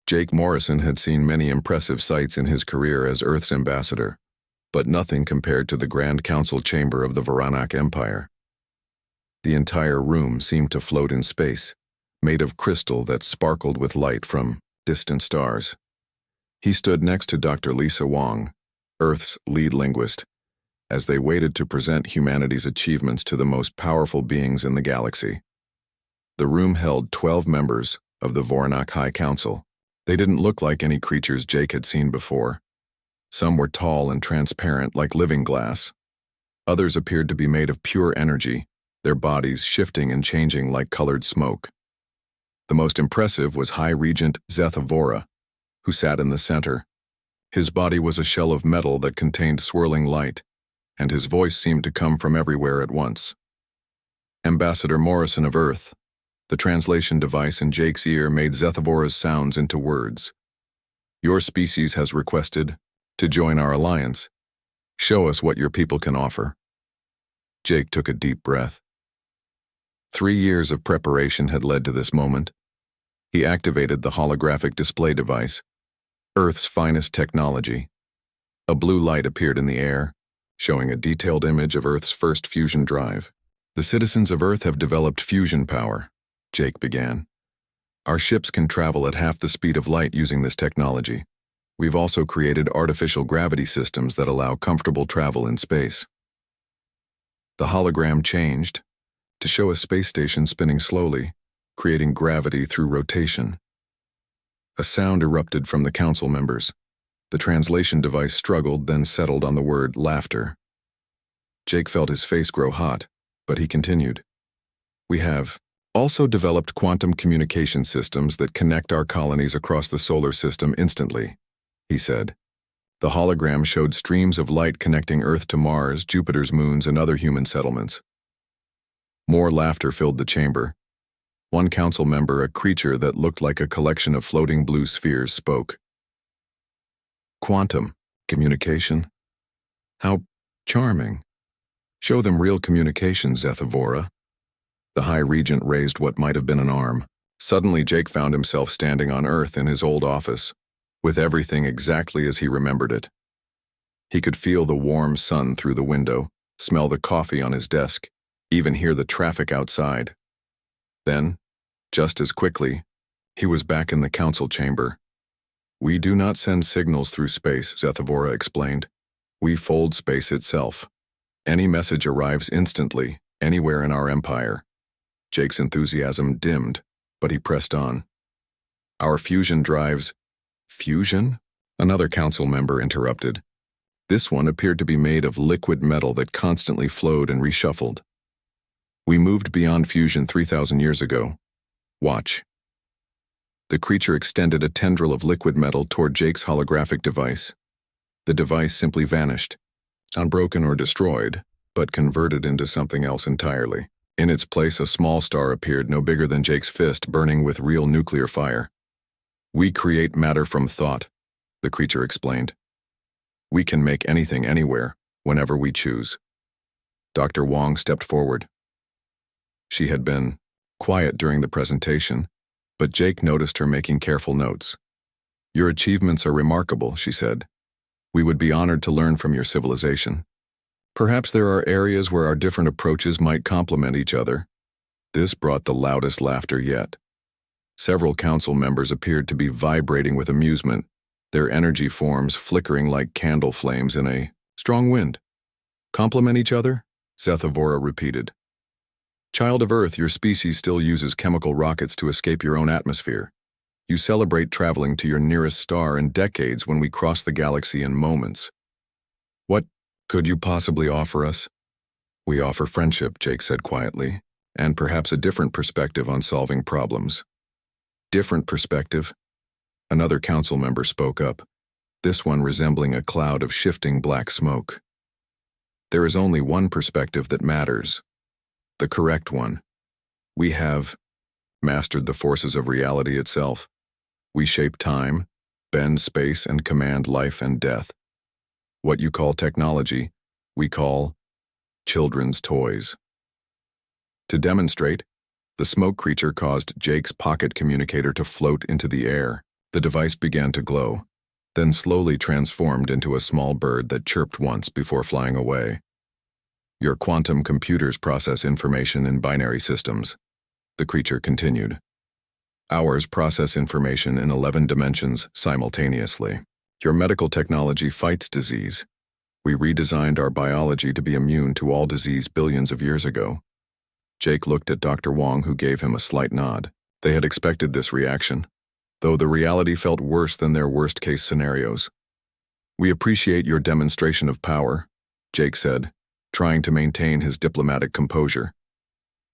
Jake Morrison had seen many impressive sights in his career as Earth's ambassador, but nothing compared to the Grand Council chamber of the Varanak Empire. The entire room seemed to float in space, made of crystal that sparkled with light from distant stars. He stood next to Dr. Lisa Wong, Earth's lead linguist, as they waited to present humanity's achievements to the most powerful beings in the galaxy. The room held 12 members of the Varanak High Council. They didn't look like any creatures Jake had seen before. Some were tall and transparent like living glass. Others appeared to be made of pure energy, their bodies shifting and changing like colored smoke. The most impressive was High Regent Zethivora, who sat in the center. His body was a shell of metal that contained swirling light, and his voice seemed to come from everywhere at once. Ambassador Morrison of Earth. The translation device in Jake's ear made Zethivora's sounds into words. Your species has requested to join our alliance. Show us what your people can offer. Jake took a deep breath. 3 years of preparation had led to this moment. He activated the holographic display device, Earth's finest technology. A blue light appeared in the air, showing a detailed image of Earth's first fusion drive. The citizens of Earth have developed fusion power, Jake began. Our ships can travel at half the speed of light using this technology. We've also created artificial gravity systems that allow comfortable travel in space. The hologram changed to show a space station spinning slowly, creating gravity through rotation. A sound erupted from the council members. The translation device struggled, then settled on the word laughter. Jake felt his face grow hot, but he continued. We have also developed quantum communication systems that connect our colonies across the solar system instantly, he said. The hologram showed streams of light connecting Earth to Mars, Jupiter's moons, and other human settlements. More laughter filled the chamber. One council member, a creature that looked like a collection of floating blue spheres, spoke. Quantum communication? How charming. Show them real communication, Zethivora. The High Regent raised what might have been an arm. Suddenly, Jake found himself standing on Earth in his old office, with everything exactly as he remembered it. He could feel the warm sun through the window, smell the coffee on his desk, even hear the traffic outside. Then, just as quickly, he was back in the council chamber. We do not send signals through space, Zethivora explained. We fold space itself. Any message arrives instantly, anywhere in our empire. Jake's enthusiasm dimmed, but he pressed on. Our fusion drives. Fusion? Another council member interrupted. This one appeared to be made of liquid metal that constantly flowed and reshuffled. We moved beyond fusion 3,000 years ago. Watch. The creature extended a tendril of liquid metal toward Jake's holographic device. The device simply vanished, unbroken or destroyed, but converted into something else entirely. In its place, a small star appeared no bigger than Jake's fist, burning with real nuclear fire. We create matter from thought, the creature explained. We can make anything anywhere, whenever we choose. Dr. Wong stepped forward. She had been quiet during the presentation, but Jake noticed her making careful notes. Your achievements are remarkable, she said. We would be honored to learn from your civilization. Perhaps there are areas where our different approaches might complement each other. This brought the loudest laughter yet. Several council members appeared to be vibrating with amusement, their energy forms flickering like candle flames in a strong wind. Complement each other? Zethivora repeated. Child of Earth, your species still uses chemical rockets to escape your own atmosphere. You celebrate traveling to your nearest star in decades when we cross the galaxy in moments. What could you possibly offer us? We offer friendship, Jake said quietly, and perhaps a different perspective on solving problems. Different perspective? Another council member spoke up, this one resembling a cloud of shifting black smoke. There is only one perspective that matters. The correct one. We have mastered the forces of reality itself. We shape time, bend space, and command life and death. What you call technology, we call children's toys. To demonstrate, the smoke creature caused Jake's pocket communicator to float into the air, The device began to glow, then slowly transformed into a small bird that chirped once before flying away. Your quantum computers process information in binary systems, the creature continued. Ours process information in 11 dimensions simultaneously. Your medical technology fights disease. We redesigned our biology to be immune to all disease billions of years ago. Jake looked at Dr. Wong, who gave him a slight nod. They had expected this reaction, though the reality felt worse than their worst-case scenarios. We appreciate your demonstration of power, Jake said, trying to maintain his diplomatic composure.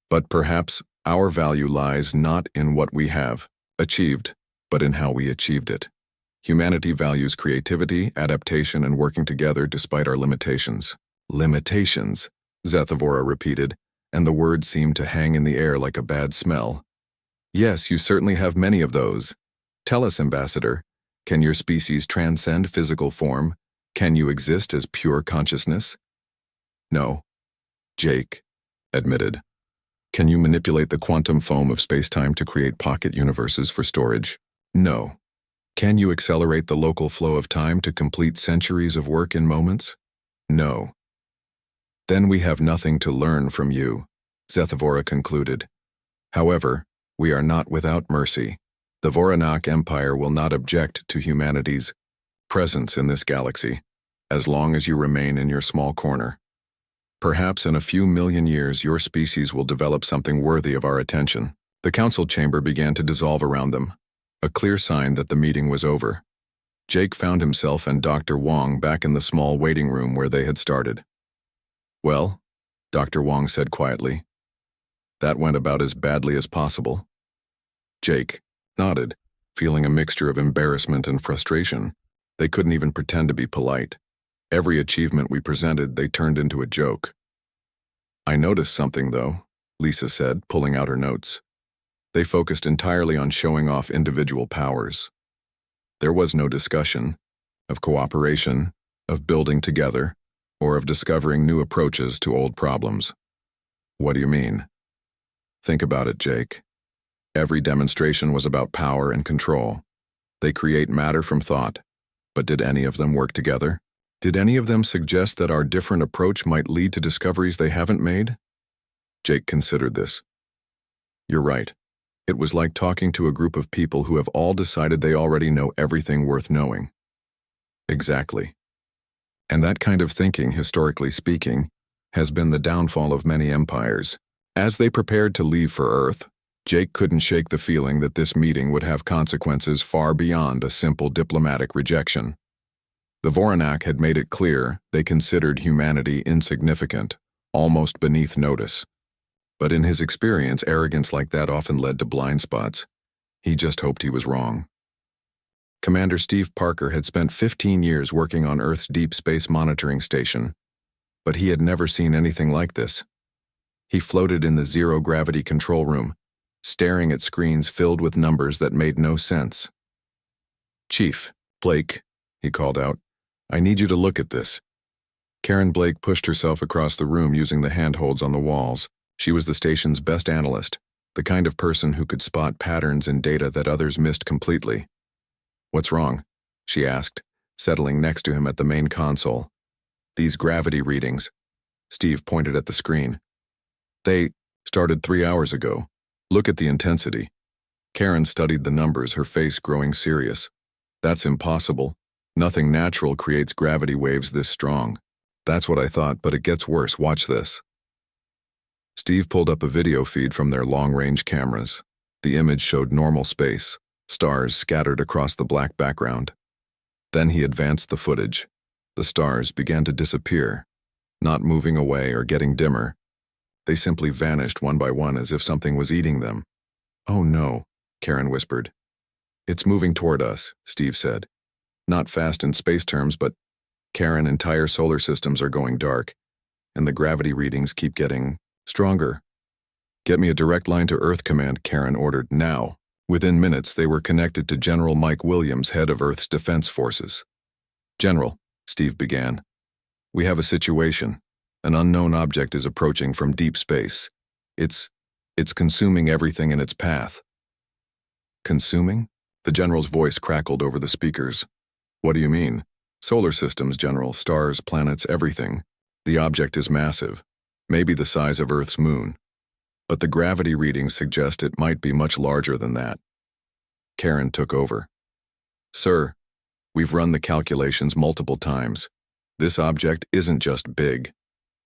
But perhaps our value lies not in what we have achieved, but in how we achieved it. Humanity values creativity, adaptation, and working together despite our limitations. Limitations, Zethavora repeated, and the word seemed to hang in the air like a bad smell. Yes, you certainly have many of those. Tell us, Ambassador, can your species transcend physical form? Can you exist as pure consciousness? No, Jake admitted. Can you manipulate the quantum foam of space-time to create pocket universes for storage? No. Can you accelerate the local flow of time to complete centuries of work in moments? No. Then we have nothing to learn from you, Zethavora concluded. However, we are not without mercy. The Voronak Empire will not object to humanity's presence in this galaxy, as long as you remain in your small corner. Perhaps in a few million years your species will develop something worthy of our attention. The council chamber began to dissolve around them, a clear sign that the meeting was over. Jake found himself and Dr. Wong back in the small waiting room where they had started. Well, Dr. Wong said quietly. That went about as badly as possible. Jake nodded, feeling a mixture of embarrassment and frustration. They couldn't even pretend to be polite. Every achievement we presented, they turned into a joke. I noticed something, though, Lisa said, pulling out her notes. They focused entirely on showing off individual powers. There was no discussion of cooperation, of building together, or of discovering new approaches to old problems. What do you mean? Think about it, Jake. Every demonstration was about power and control. They create matter from thought, but did any of them work together? Did any of them suggest that our different approach might lead to discoveries they haven't made? Jake considered this. You're right. It was like talking to a group of people who have all decided they already know everything worth knowing. Exactly. And that kind of thinking, historically speaking, has been the downfall of many empires. As they prepared to leave for Earth, Jake couldn't shake the feeling that this meeting would have consequences far beyond a simple diplomatic rejection. The Voronak had made it clear they considered humanity insignificant, almost beneath notice. But in his experience, arrogance like that often led to blind spots. He just hoped he was wrong. Commander Steve Parker had spent 15 years working on Earth's Deep Space Monitoring Station, but he had never seen anything like this. He floated in the zero-gravity control room, staring at screens filled with numbers that made no sense. Chief, Blake, he called out, I need you to look at this. Karen Blake pushed herself across the room using the handholds on the walls. She was the station's best analyst, the kind of person who could spot patterns in data that others missed completely. What's wrong? She asked, settling next to him at the main console. These gravity readings. Steve pointed at the screen. They started 3 hours ago. Look at the intensity. Karen studied the numbers, her face growing serious. That's impossible. Nothing natural creates gravity waves this strong. That's what I thought, but it gets worse. Watch this. Steve pulled up a video feed from their long-range cameras. The image showed normal space, stars scattered across the black background. Then he advanced the footage. The stars began to disappear, not moving away or getting dimmer. They simply vanished one by one as if something was eating them. Oh no, Karen whispered. It's moving toward us, Steve said. Not fast in space terms, but Karen, entire solar systems are going dark, and the gravity readings keep getting stronger. Get me a direct line to Earth Command, Karen ordered, now. Within minutes, they were connected to General Mike Williams, head of Earth's Defense Forces. General, Steve began. We have a situation. An unknown object is approaching from deep space. It's consuming everything in its path. Consuming? The general's voice crackled over the speakers. What do you mean? Solar systems, General, stars, planets, everything. The object is massive, maybe the size of Earth's moon. But the gravity readings suggest it might be much larger than that. Karen took over. Sir, we've run the calculations multiple times. This object isn't just big.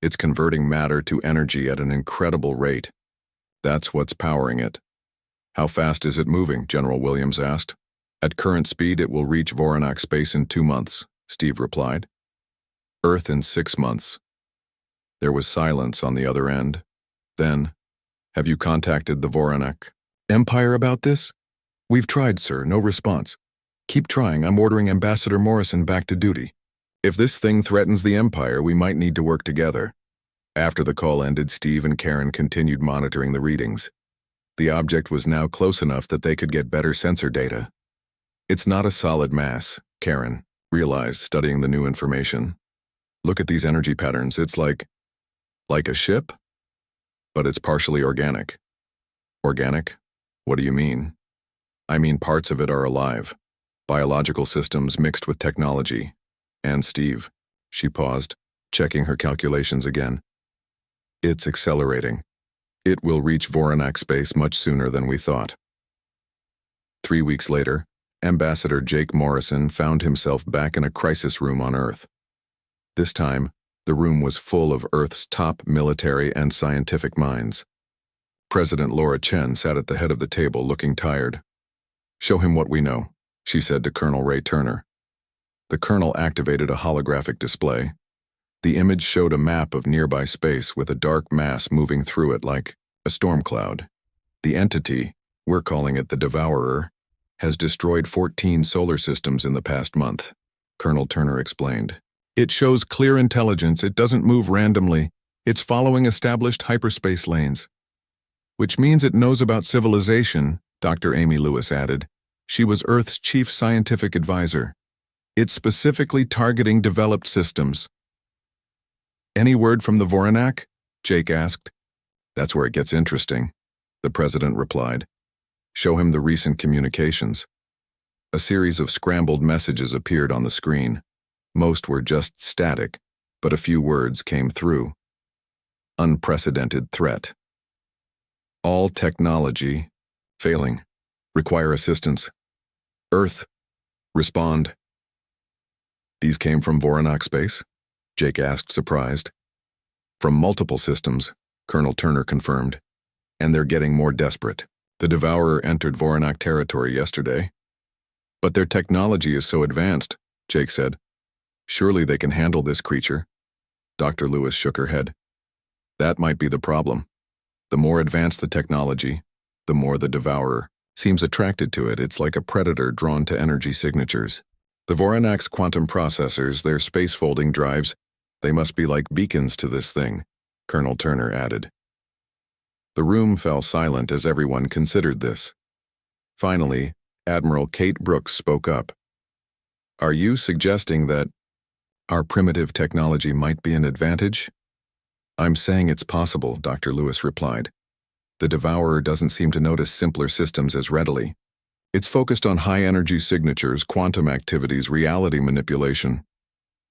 It's converting matter to energy at an incredible rate. That's what's powering it. How fast is it moving? General Williams asked. At current speed, it will reach Voronak space in 2 months, Steve replied. Earth in 6 months. There was silence on the other end. Then, have you contacted the Voronak Empire about this? We've tried, sir. No response. Keep trying. I'm ordering Ambassador Morrison back to duty. If this thing threatens the Empire, we might need to work together. After the call ended, Steve and Karen continued monitoring the readings. The object was now close enough that they could get better sensor data. It's not a solid mass, Karen realized, studying the new information. Look at these energy patterns. It's like a ship? But it's partially organic. Organic? What do you mean? I mean parts of it are alive. Biological systems mixed with technology. And Steve, she paused, checking her calculations again. It's accelerating. It will reach Voronak space much sooner than we thought. 3 weeks later, Ambassador Jake Morrison found himself back in a crisis room on Earth. This time, the room was full of Earth's top military and scientific minds. President Laura Chen sat at the head of the table looking tired. Show him what we know, she said to Colonel Ray Turner. The colonel activated a holographic display. The image showed a map of nearby space with a dark mass moving through it like a storm cloud. The entity, we're calling it the Devourer, has destroyed 14 solar systems in the past month, Colonel Turner explained. It shows clear intelligence. It doesn't move randomly. It's following established hyperspace lanes. Which means it knows about civilization, Dr. Amy Lewis added. She was Earth's chief scientific advisor. It's specifically targeting developed systems. Any word from the Voronak? Jake asked. That's where it gets interesting, the president replied. Show him the recent communications. A series of scrambled messages appeared on the screen. Most were just static, but a few words came through. Unprecedented threat. All technology failing. Require assistance. Earth, respond. These came from Voronak space? Jake asked, surprised. From multiple systems, Colonel Turner confirmed. And they're getting more desperate. The Devourer entered Voronak territory yesterday. But their technology is so advanced, Jake said. Surely they can handle this creature. Dr. Lewis shook her head. That might be the problem. The more advanced the technology, the more the Devourer seems attracted to it. It's like a predator drawn to energy signatures. The Voronak's quantum processors, their space-folding drives, they must be like beacons to this thing, Colonel Turner added. The room fell silent as everyone considered this. Finally, Admiral Kate Brooks spoke up. Are you suggesting that our primitive technology might be an advantage? I'm saying it's possible, Dr. Lewis replied. The Devourer doesn't seem to notice simpler systems as readily. It's focused on high-energy signatures, quantum activities, reality manipulation.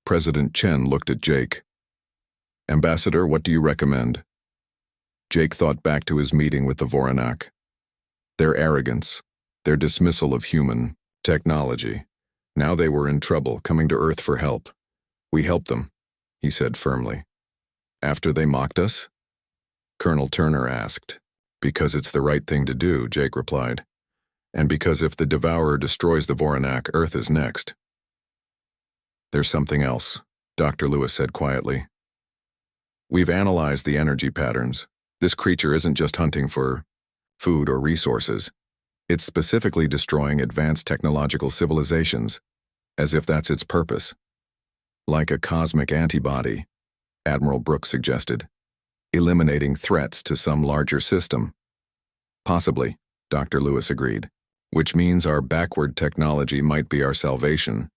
President Chen looked at Jake. Ambassador, what do you recommend? Jake thought back to his meeting with the Voronak. Their arrogance, their dismissal of human technology. Now they were in trouble, coming to Earth for help. We helped them, he said firmly. After they mocked us? Colonel Turner asked. Because it's the right thing to do, Jake replied. And because if the Devourer destroys the Voronak, Earth is next. There's something else, Dr. Lewis said quietly. We've analyzed the energy patterns. This creature isn't just hunting for food or resources. It's specifically destroying advanced technological civilizations, as if that's its purpose. Like a cosmic antibody, Admiral Brooks suggested, eliminating threats to some larger system. Possibly, Dr. Lewis agreed, which means our backward technology might be our salvation.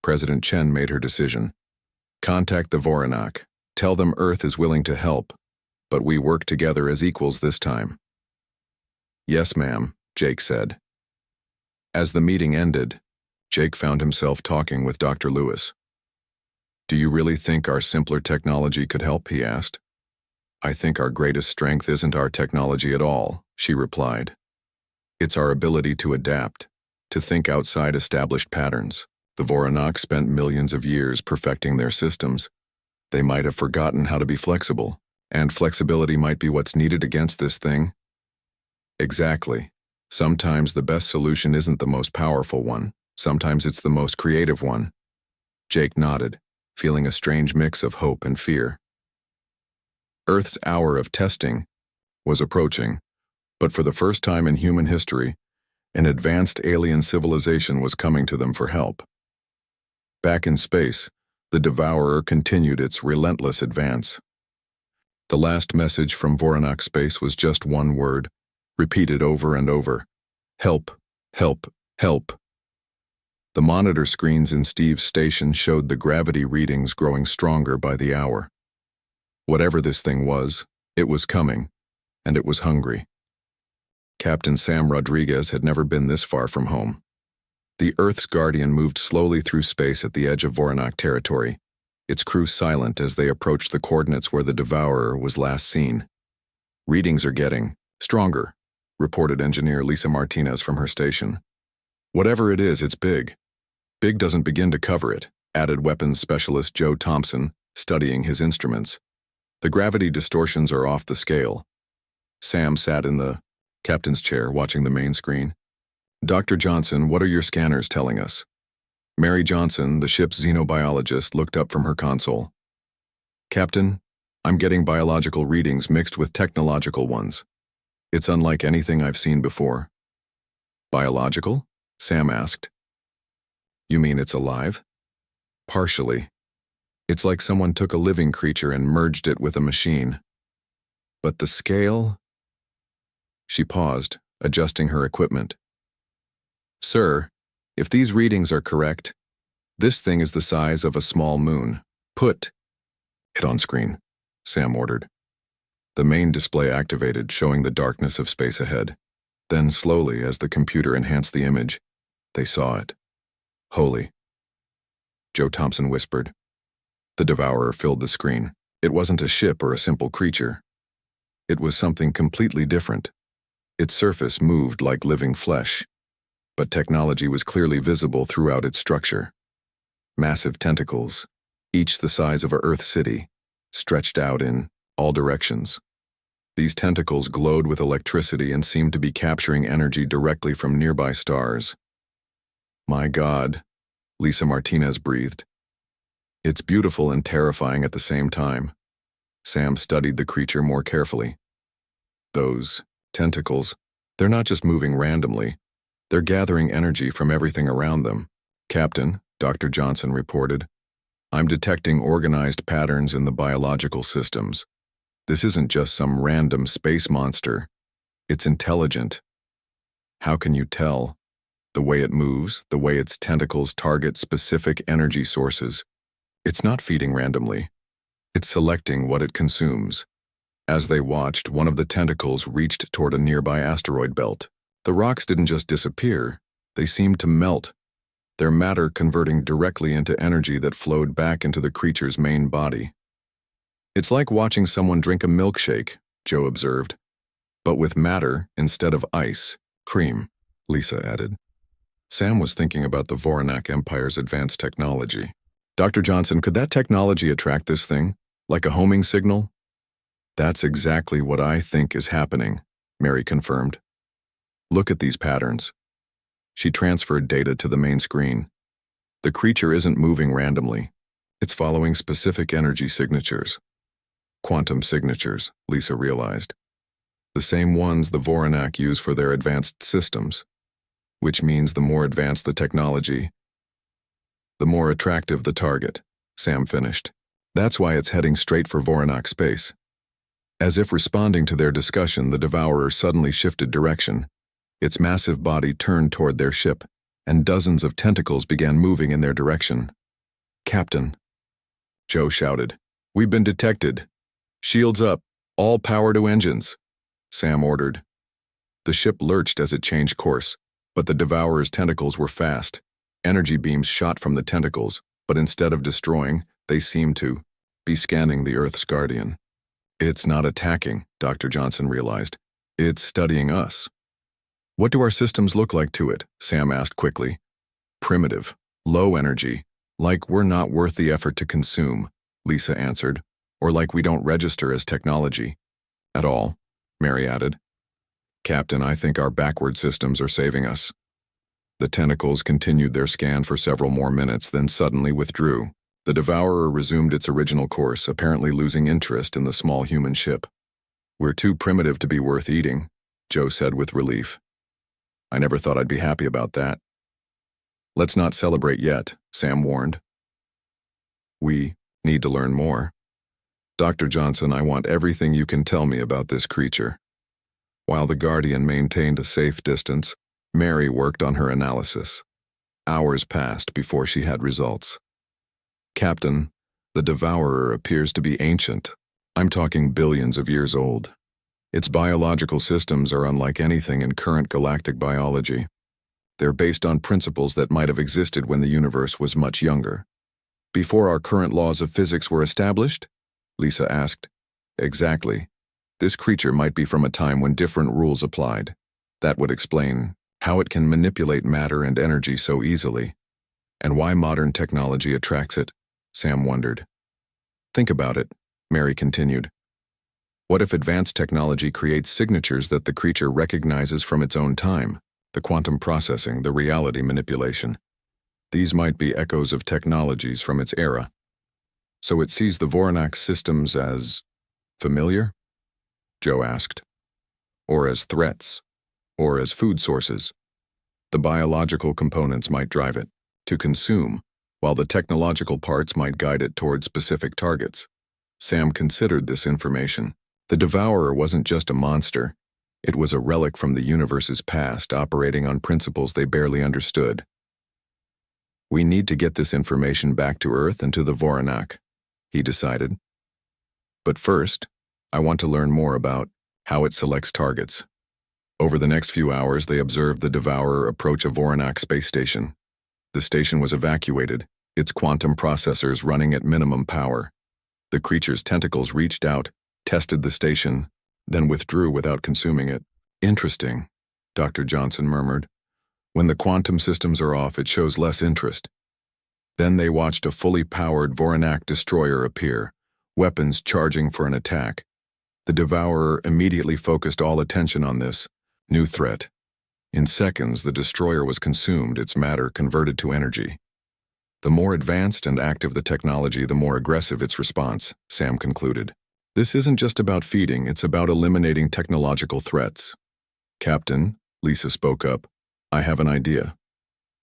President Chen made her decision. Contact the Voronak. Tell them Earth is willing to help, but we work together as equals this time. Yes, ma'am, Jake said. As the meeting ended, Jake found himself talking with Dr. Lewis. "Do you really think our simpler technology could help?" he asked. "I think our greatest strength isn't our technology at all," she replied. "It's our ability to adapt, to think outside established patterns. The Voronox spent millions of years perfecting their systems. They might have forgotten how to be flexible, and flexibility might be what's needed against this thing." "Exactly. Sometimes the best solution isn't the most powerful one. Sometimes it's the most creative one." Jake nodded, feeling a strange mix of hope and fear. Earth's hour of testing was approaching, but for the first time in human history, an advanced alien civilization was coming to them for help. Back in space, the Devourer continued its relentless advance. The last message from Voronox space was just one word, repeated over and over: "Help, help, help." The monitor screens in Steve's station showed the gravity readings growing stronger by the hour. Whatever this thing was, it was coming, and it was hungry. Captain Sam Rodriguez had never been this far from home. The Earth's Guardian moved slowly through space at the edge of Voronox territory, its crew silent as they approached the coordinates where the Devourer was last seen. "Readings are getting stronger," reported engineer Lisa Martinez from her station. "Whatever it is, it's big. Big doesn't begin to cover it," added weapons specialist Joe Thompson, studying his instruments. "The gravity distortions are off the scale." Sam sat in the captain's chair watching the main screen. "Dr. Johnson, what are your scanners telling us?" Mary Johnson, the ship's xenobiologist, looked up from her console. "Captain, I'm getting biological readings mixed with technological ones. It's unlike anything I've seen before." "Biological?" Sam asked. "You mean it's alive?" "Partially. It's like someone took a living creature and merged it with a machine. But the scale?" She paused, adjusting her equipment. "Sir, if these readings are correct, this thing is the size of a small moon. Put it on screen," Sam ordered. The main display activated, showing the darkness of space ahead. Then slowly, as the computer enhanced the image, they saw it. "Holy," Joe Thompson whispered. The Devourer filled the screen. It wasn't a ship or a simple creature. It was something completely different. Its surface moved like living flesh, but technology was clearly visible throughout its structure. Massive tentacles, each the size of a Earth city, stretched out in all directions. These tentacles glowed with electricity and seemed to be capturing energy directly from nearby stars. "My God," Lisa Martinez breathed. "It's beautiful and terrifying at the same time." Sam studied the creature more carefully. Those tentacles, they're not just moving randomly. They're gathering energy from everything around them. "Captain," Dr. Johnson reported, "I'm detecting organized patterns in the biological systems. This isn't just some random space monster. It's intelligent." "How can you tell?" "The way it moves, the way its tentacles target specific energy sources. It's not feeding randomly. It's selecting what it consumes." As they watched, one of the tentacles reached toward a nearby asteroid belt. The rocks didn't just disappear, they seemed to melt, their matter converting directly into energy that flowed back into the creature's main body. "It's like watching someone drink a milkshake," Joe observed. "But with matter instead of ice." "Cream," Lisa added. Sam was thinking about the Voronox Empire's advanced technology. "Dr. Johnson, could that technology attract this thing? Like a homing signal?" "That's exactly what I think is happening," Mary confirmed. "Look at these patterns." She transferred data to the main screen. The creature isn't moving randomly. It's following specific energy signatures. Quantum signatures, Lisa realized. The same ones the Voronox use for their advanced systems. Which means the more advanced the technology, the more attractive the target, Sam finished. That's why it's heading straight for Voronox space. As if responding to their discussion, the Devourer suddenly shifted direction. Its massive body turned toward their ship, and dozens of tentacles began moving in their direction. "Captain," Joe shouted, "we've been detected. Shields up, all power to engines," Sam ordered. The ship lurched as it changed course, But the Devourer's tentacles were fast. Energy beams shot from the tentacles, but instead of destroying, they seemed to be scanning the Earth's guardian. It's not attacking, Dr. Johnson realized. It's studying us. What do our systems look like to it? Sam asked quickly. Primitive, low energy, like we're not worth the effort to consume, Lisa answered, or like we don't register as technology. At all, Mary added. Captain, I think our backward systems are saving us. The tentacles continued their scan for several more minutes, then suddenly withdrew. The Devourer resumed its original course, apparently losing interest in the small human ship. We're too primitive to be worth eating, Joe said with relief. I never thought I'd be happy about that. Let's not celebrate yet, Sam warned. We need to learn more. Dr. Johnson, I want everything you can tell me about this creature. While the Guardian maintained a safe distance, Mary worked on her analysis. Hours passed before she had results. Captain, the Devourer appears to be ancient. I'm talking billions of years old. Its biological systems are unlike anything in current galactic biology. They're based on principles that might have existed when the universe was much younger. Before our current laws of physics were established? Lisa asked. Exactly. This creature might be from a time when different rules applied. That would explain how it can manipulate matter and energy so easily. And why modern technology attracts it, Sam wondered. Think about it, Mary continued. What if advanced technology creates signatures that the creature recognizes from its own time? The quantum processing, the reality manipulation. These might be echoes of technologies from its era. So it sees the Voronax systems as familiar? Joe asked. Or as threats? Or as food sources? The biological components might drive it to consume, while the technological parts might guide it toward specific targets. Sam considered this information. The Devourer wasn't just a monster. It was a relic from the universe's past, operating on principles they barely understood. We need to get this information back to Earth and to the Voronak, he decided. But first, I want to learn more about how it selects targets. Over the next few hours, they observed the Devourer approach a Voronak space station. The station was evacuated, its quantum processors running at minimum power. The creature's tentacles reached out, tested the station, then withdrew without consuming it. Interesting, Dr. Johnson murmured. When the quantum systems are off, it shows less interest. Then they watched a fully powered Voronak destroyer appear, weapons charging for an attack. The Devourer immediately focused all attention on this new threat. In seconds, the destroyer was consumed, its matter converted to energy. The more advanced and active the technology, the more aggressive its response, Sam concluded. This isn't just about feeding, it's about eliminating technological threats. Captain, Lisa spoke up, I have an idea.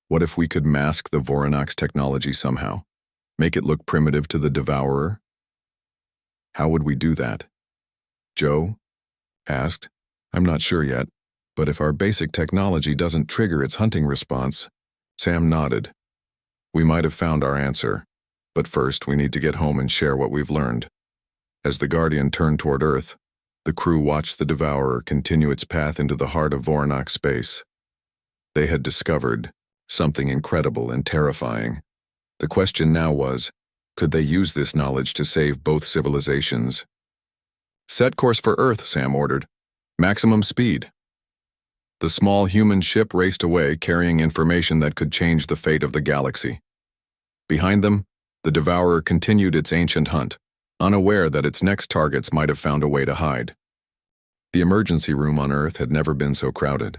What if we could mask the Voronak's technology somehow? Make it look primitive to the Devourer? How would we do that? Joe asked. I'm not sure yet, but if our basic technology doesn't trigger its hunting response, Sam nodded. We might have found our answer, but first we need to get home and share what we've learned. As the Guardian turned toward Earth, the crew watched the Devourer continue its path into the heart of Voronak space. They had discovered something incredible and terrifying. The question now was, could they use this knowledge to save both civilizations? Set course for Earth, Sam ordered. Maximum speed. The small human ship raced away, carrying information that could change the fate of the galaxy. Behind them, the Devourer continued its ancient hunt, unaware that its next targets might have found a way to hide. The emergency room on Earth had never been so crowded.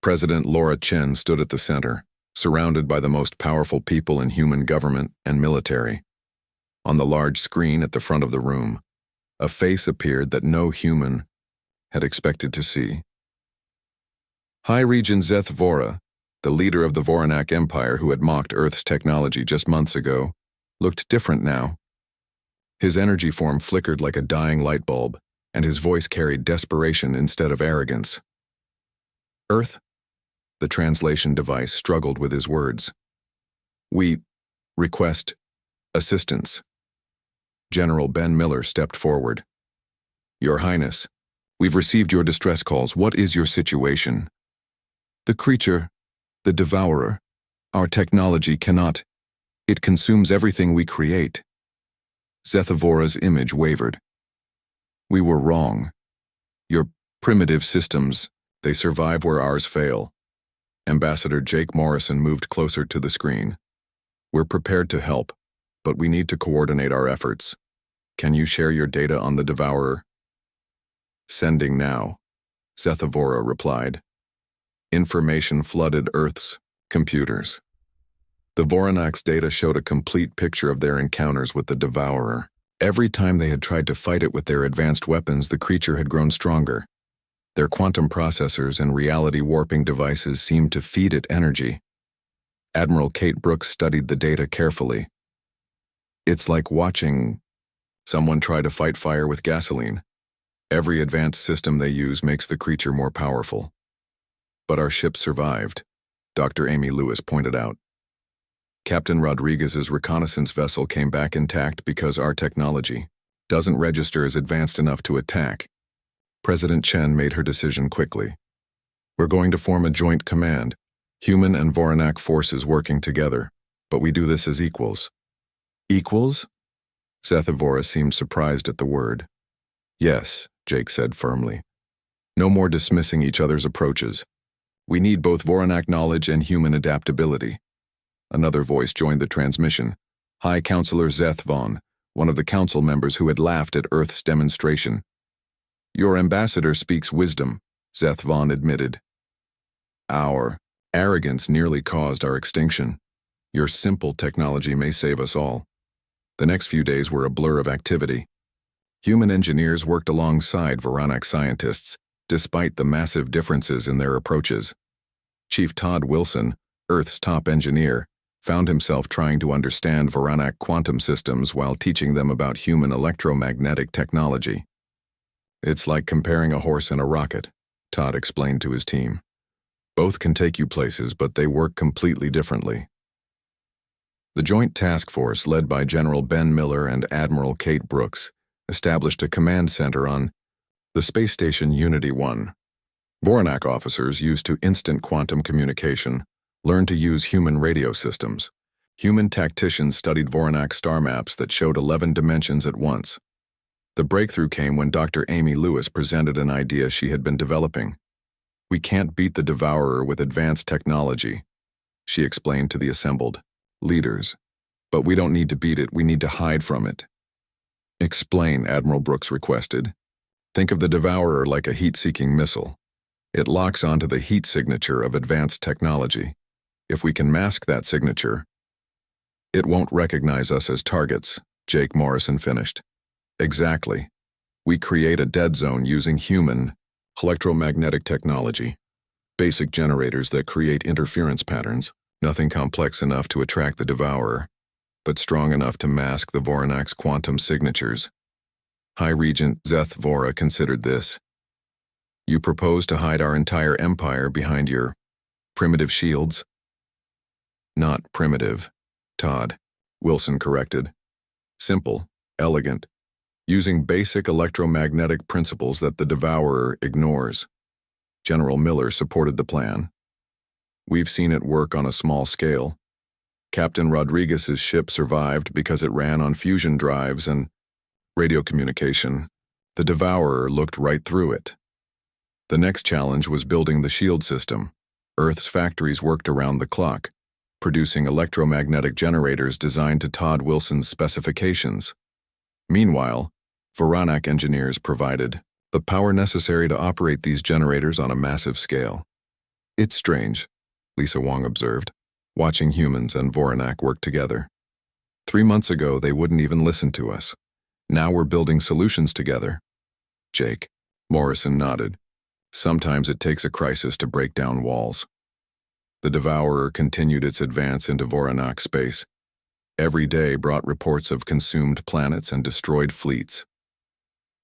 President Laura Chen stood at the center, surrounded by the most powerful people in human government and military. On the large screen at the front of the room, a face appeared that no human had expected to see. High Regent Zeth Vora, the leader of the Voronak Empire who had mocked Earth's technology just months ago, looked different now. His energy form flickered like a dying light bulb, and his voice carried desperation instead of arrogance. Earth? The translation device struggled with his words. We request assistance. General Ben Miller stepped forward. Your Highness, we've received your distress calls. What is your situation? The creature The Devourer. Our technology cannot. It consumes everything we create. Zethovora's image wavered. We were wrong. Your primitive systems, they survive where ours fail. Ambassador Jake Morrison moved closer to the screen. We're prepared to help, but we need to coordinate our efforts. Can you share your data on the Devourer? Sending now, Zethovora replied. Information flooded Earth's computers. The Voronak's data showed a complete picture of their encounters with the Devourer. Every time they had tried to fight it with their advanced weapons, the creature had grown stronger. Their quantum processors and reality warping devices seemed to feed it energy. Admiral Kate Brooks studied the data carefully. It's like watching someone try to fight fire with gasoline. Every advanced system they use makes the creature more powerful. But our ship survived, Dr. Amy Lewis pointed out. Captain Rodriguez's reconnaissance vessel came back intact because our technology doesn't register as advanced enough to attack. President Chen made her decision quickly. We're going to form a joint command, human and Voronak forces working together, but we do this as equals. Equals? Zethovora seemed surprised at the word. Yes, Jake said firmly. No more dismissing each other's approaches. We need both Voronak knowledge and human adaptability. Another voice joined the transmission. High Counselor Zeth Vaughn, one of the council members who had laughed at Earth's demonstration. Your ambassador speaks wisdom, Zeth Vaughn admitted. Our arrogance nearly caused our extinction. Your simple technology may save us all. The next few days were a blur of activity. Human engineers worked alongside Voronak scientists, despite the massive differences in their approaches. Chief Todd Wilson, Earth's top engineer, found himself trying to understand Voronak quantum systems while teaching them about human electromagnetic technology. It's like comparing a horse and a rocket, Todd explained to his team. Both can take you places, but they work completely differently. The Joint Task Force, led by General Ben Miller and Admiral Kate Brooks, established a command center on the space station Unity 1. Voronak officers, used to instant quantum communication, learned to use human radio systems. Human tacticians studied Voronak star maps that showed 11 dimensions at once. The breakthrough came when Dr. Amy Lewis presented an idea she had been developing. We can't beat the Devourer with advanced technology, she explained to the assembled leaders. But we don't need to beat it, we need to hide from it. Explain, Admiral Brooks requested. Think of the Devourer like a heat-seeking missile. It locks onto the heat signature of advanced technology. If we can mask that signature, it won't recognize us as targets, Jake Morrison finished. Exactly. We create a dead zone using human electromagnetic technology. Basic generators that create interference patterns, nothing complex enough to attract the Devourer, but strong enough to mask the Voronak's quantum signatures. High Regent Zeth Vora considered this. You propose to hide our entire empire behind your primitive shields? Not primitive, Todd, Wilson corrected. Simple, elegant, using basic electromagnetic principles that the Devourer ignores. General Miller supported the plan. We've seen it work on a small scale. Captain Rodriguez's ship survived because it ran on fusion drives and radio communication. The Devourer looked right through it. The next challenge was building the shield system. Earth's factories worked around the clock, producing electromagnetic generators designed to Todd Wilson's specifications. Meanwhile, Voronak engineers provided the power necessary to operate these generators on a massive scale. It's strange, Lisa Wong observed, watching humans and Voronak work together. 3 months ago, they wouldn't even listen to us. Now we're building solutions together. Jake Morrison nodded. Sometimes it takes a crisis to break down walls. The Devourer continued its advance into Voronak space. Every day brought reports of consumed planets and destroyed fleets.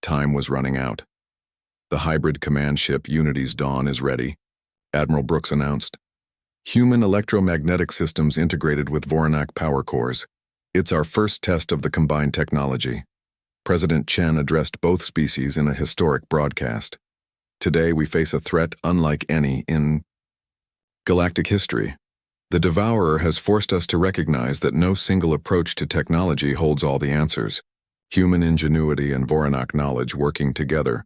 Time was running out. The hybrid command ship Unity's Dawn is ready, Admiral Brooks announced. Human electromagnetic systems integrated with Voronak power cores. It's our first test of the combined technology. President Chen addressed both species in a historic broadcast. Today we face a threat unlike any in Galactic history. The Devourer has forced us to recognize that no single approach to technology holds all the answers. Human ingenuity and Voronak knowledge working together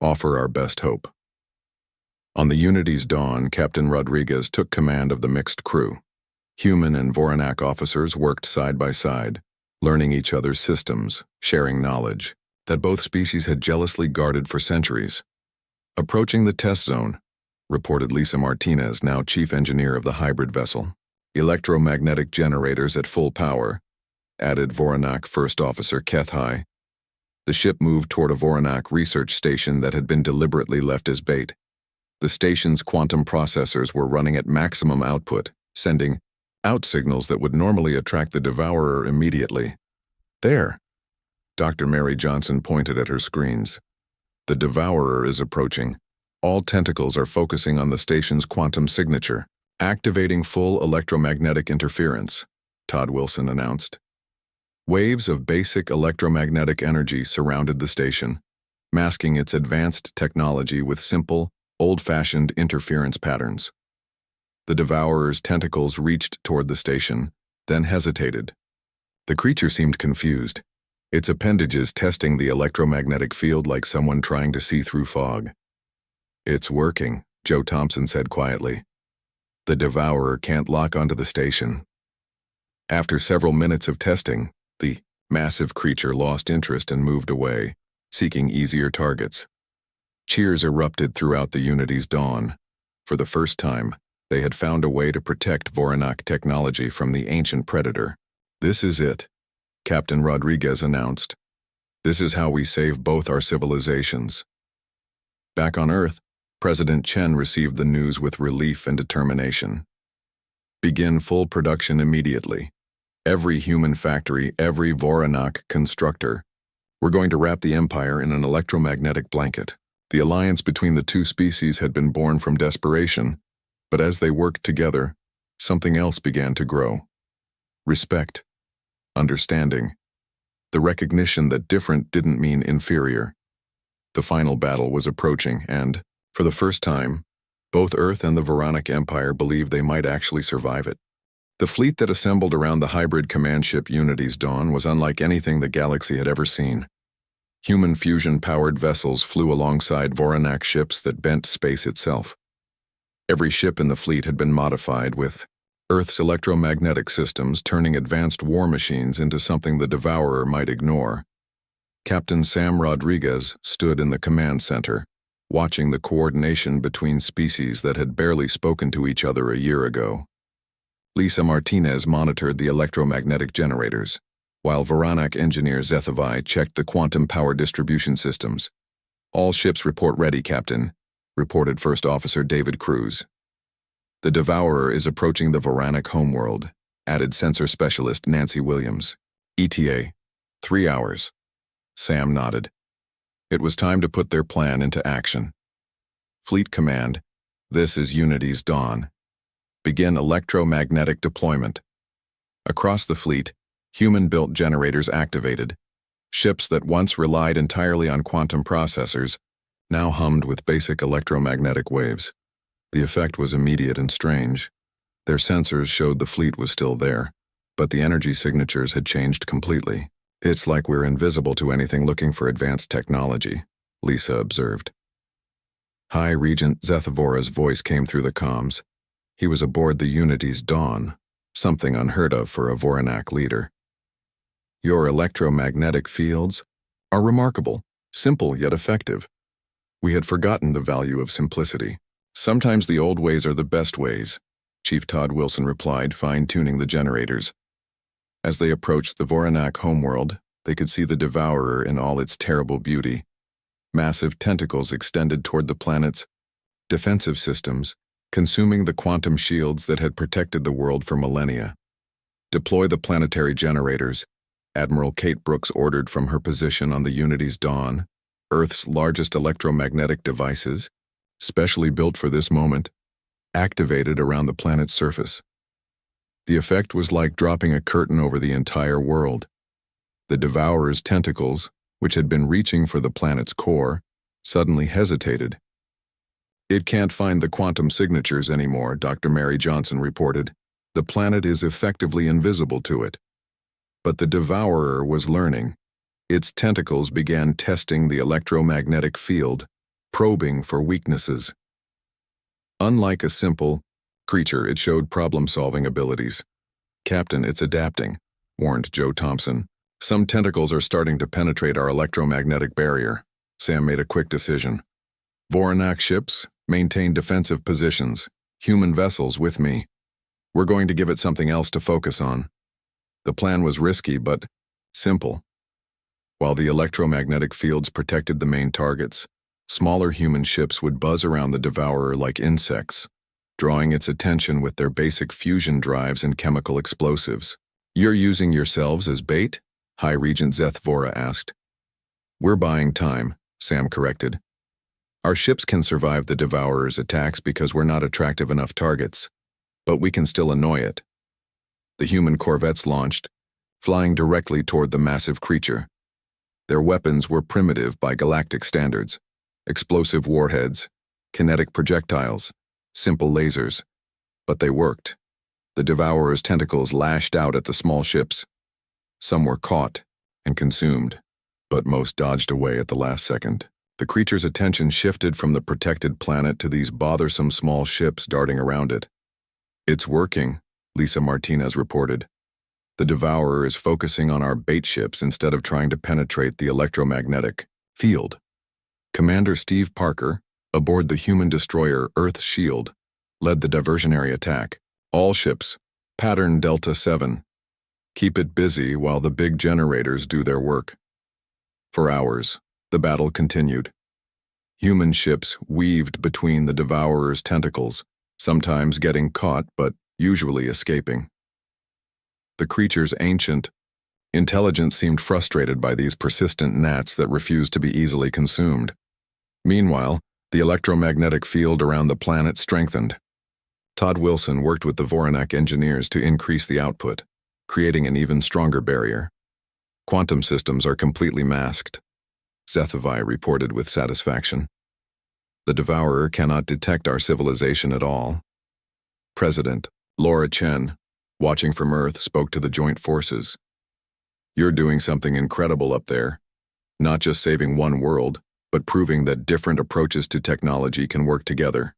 offer our best hope. On the Unity's dawn, Captain Rodriguez took command of the mixed crew. Human and Voronak officers worked side by side, learning each other's systems, sharing knowledge that both species had jealously guarded for centuries. Approaching the test zone, reported Lisa Martinez, now chief engineer of the hybrid vessel. Electromagnetic generators at full power, added Voronak First Officer Kethai. The ship moved toward a Voronak research station that had been deliberately left as bait. The station's quantum processors were running at maximum output, sending out signals that would normally attract the Devourer immediately. There, Dr. Mary Johnson pointed at her screens. The Devourer is approaching. All tentacles are focusing on the station's quantum signature, activating full electromagnetic interference, Todd Wilson announced. Waves of basic electromagnetic energy surrounded the station, masking its advanced technology with simple, old-fashioned interference patterns. The Devourer's tentacles reached toward the station, then hesitated. The creature seemed confused, its appendages testing the electromagnetic field like someone trying to see through fog. "It's working," Joe Thompson said quietly. "The Devourer can't lock onto the station." After several minutes of testing, the massive creature lost interest and moved away, seeking easier targets. Cheers erupted throughout the Unity's dawn. For the first time, they had found a way to protect Voronak technology from the ancient predator. "This is it," Captain Rodriguez announced. "This is how we save both our civilizations." Back on Earth, President Chen received the news with relief and determination. "Begin full production immediately. Every human factory, every Voronak constructor. We're going to wrap the Empire in an electromagnetic blanket." The alliance between the two species had been born from desperation, but as they worked together, something else began to grow. Respect, understanding, the recognition that different didn't mean inferior. The final battle was approaching, and, for the first time, both Earth and the Voronak Empire believed they might actually survive it. The fleet that assembled around the hybrid command ship Unity's dawn was unlike anything the galaxy had ever seen. Human fusion-powered vessels flew alongside Voronak ships that bent space itself. Every ship in the fleet had been modified, with Earth's electromagnetic systems turning advanced war machines into something the Devourer might ignore. Captain Sam Rodriguez stood in the command center, watching the coordination between species that had barely spoken to each other a year ago. Lisa Martinez monitored the electromagnetic generators, while Voronak engineer HFY checked the quantum power distribution systems. "All ships report ready, Captain," reported First Officer David Cruz. "The Devourer is approaching the Voronak homeworld," added Sensor Specialist Nancy Williams. "ETA, 3 hours." Sam nodded. It was time to put their plan into action. "Fleet Command, this is Unity's dawn. Begin electromagnetic deployment." Across the fleet, human-built generators activated. Ships that once relied entirely on quantum processors now hummed with basic electromagnetic waves. The effect was immediate and strange. Their sensors showed the fleet was still there, but the energy signatures had changed completely. "It's like we're invisible to anything looking for advanced technology," Lisa observed. High Regent Zethovora's voice came through the comms. He was aboard the Unity's dawn, something unheard of for a Voronak leader. "Your electromagnetic fields are remarkable, simple yet effective." We had forgotten the value of simplicity. "Sometimes the old ways are the best ways," Chief Todd Wilson replied, fine-tuning the generators. As they approached the Voronak homeworld, they could see the Devourer in all its terrible beauty. Massive tentacles extended toward the planet's defensive systems, consuming the quantum shields that had protected the world for millennia. "Deploy the planetary generators," Admiral Kate Brooks ordered from her position on the Unity's dawn, Earth's largest electromagnetic devices, specially built for this moment, activated around the planet's surface. The effect was like dropping a curtain over the entire world. The Devourer's tentacles, which had been reaching for the planet's core, suddenly hesitated. It can't find the quantum signatures anymore, Dr. Mary Johnson reported. The planet is effectively invisible to it. But the Devourer was learning. Its tentacles began testing the electromagnetic field, probing for weaknesses. Unlike a simple creature, it showed problem-solving abilities. "Captain, it's adapting," warned Joe Thompson. "Some tentacles are starting to penetrate our electromagnetic barrier." Sam made a quick decision. "Voronak ships, maintain defensive positions. Human vessels with me. We're going to give it something else to focus on." The plan was risky, but simple. While the electromagnetic fields protected the main targets, smaller human ships would buzz around the Devourer like insects, drawing its attention with their basic fusion drives and chemical explosives. "You're using yourselves as bait?" High Regent Zethvora asked. "We're buying time," Sam corrected. "Our ships can survive the Devourer's attacks because we're not attractive enough targets, but we can still annoy it." The human corvettes launched, flying directly toward the massive creature. Their weapons were primitive by galactic standards: explosive warheads, kinetic projectiles, simple lasers. But they worked. The Devourer's tentacles lashed out at the small ships. Some were caught and consumed, but most dodged away at the last second. The creature's attention shifted from the protected planet to these bothersome small ships darting around it. "It's working," Lisa Martinez reported. "The Devourer is focusing on our bait ships instead of trying to penetrate the electromagnetic field." Commander Steve Parker, aboard the human destroyer Earth Shield, led the diversionary attack. "All ships, pattern Delta 7. Keep it busy while the big generators do their work." For hours, the battle continued. Human ships weaved between the Devourer's tentacles, sometimes getting caught but usually escaping. The creature's ancient intelligence seemed frustrated by these persistent gnats that refused to be easily consumed. Meanwhile, the electromagnetic field around the planet strengthened. Todd Wilson worked with the Voronak engineers to increase the output, creating an even stronger barrier. "Quantum systems are completely masked," Zethvi reported with satisfaction. "The Devourer cannot detect our civilization at all." President Laura Chen, watching from Earth, spoke to the joint forces. "You're doing something incredible up there, not just saving one world, but proving that different approaches to technology can work together."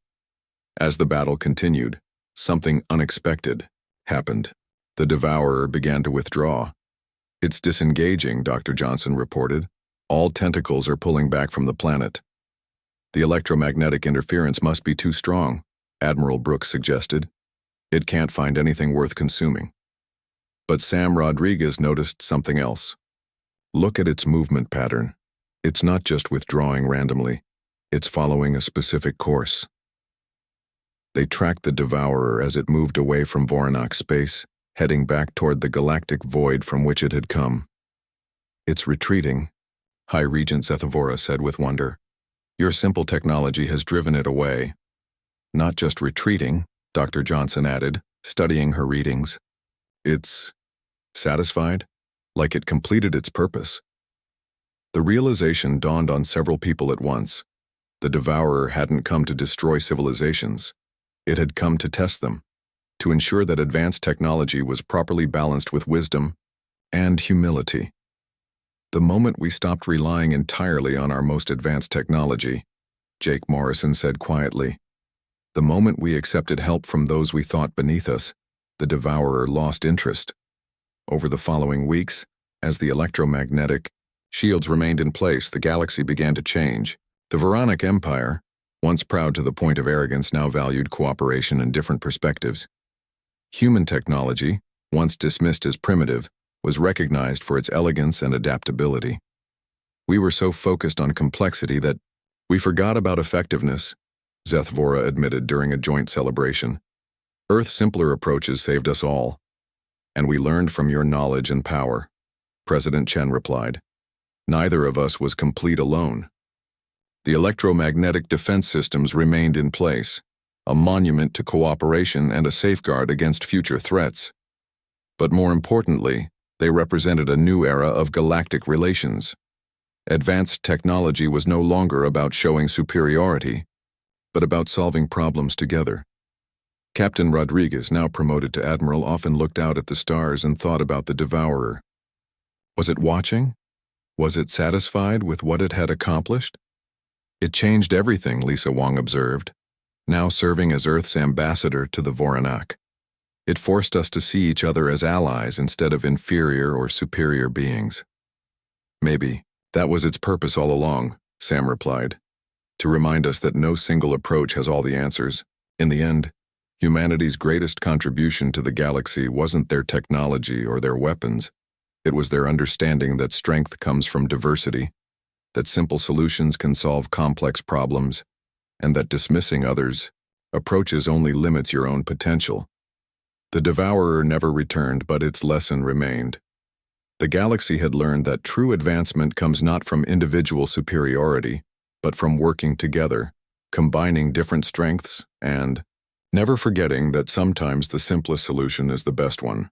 As the battle continued, something unexpected happened. The Devourer began to withdraw. "It's disengaging," Dr. Johnson reported. "All tentacles are pulling back from the planet." "The electromagnetic interference must be too strong," Admiral Brooks suggested. "It can't find anything worth consuming." But Sam Rodriguez noticed something else. "Look at its movement pattern. It's not just withdrawing randomly. It's following a specific course." They tracked the Devourer as it moved away from Voronak space, heading back toward the galactic void from which it had come. "It's retreating," High Regent Zethvora said with wonder. "Your simple technology has driven it away." "Not just retreating," Dr. Johnson added, studying her readings. "It's satisfied, like it completed its purpose." The realization dawned on several people at once. The Devourer hadn't come to destroy civilizations. It had come to test them, to ensure that advanced technology was properly balanced with wisdom and humility. "The moment we stopped relying entirely on our most advanced technology," Jake Morrison said quietly, "the moment we accepted help from those we thought beneath us, the Devourer lost interest." Over the following weeks, as the electromagnetic shields remained in place, the galaxy began to change. The Voronak Empire, once proud to the point of arrogance, now valued cooperation and different perspectives. Human technology, once dismissed as primitive, was recognized for its elegance and adaptability. "We were so focused on complexity that we forgot about effectiveness," Zethvora admitted during a joint celebration. "Earth's simpler approaches saved us all. And we learned from your knowledge and power," President Chen replied. "Neither of us was complete alone." The electromagnetic defense systems remained in place, a monument to cooperation and a safeguard against future threats. But more importantly, they represented a new era of galactic relations. Advanced technology was no longer about showing superiority. but about solving problems together. Captain Rodriguez, now promoted to admiral, often looked out at the stars and thought about the Devourer. Was it watching? Was it satisfied with what it had accomplished? It changed everything, Lisa Wong observed, now serving as Earth's ambassador to the Voronak. It forced us to see each other as allies instead of inferior or superior beings. Maybe that was its purpose all along, Sam replied, to remind us that no single approach has all the answers. In the end, humanity's greatest contribution to the galaxy wasn't their technology or their weapons. It was their understanding that strength comes from diversity, that simple solutions can solve complex problems, and that dismissing others' approaches only limits your own potential. The Devourer never returned, but its lesson remained. The galaxy had learned that true advancement comes not from individual superiority, but from working together, combining different strengths, and never forgetting that sometimes the simplest solution is the best one.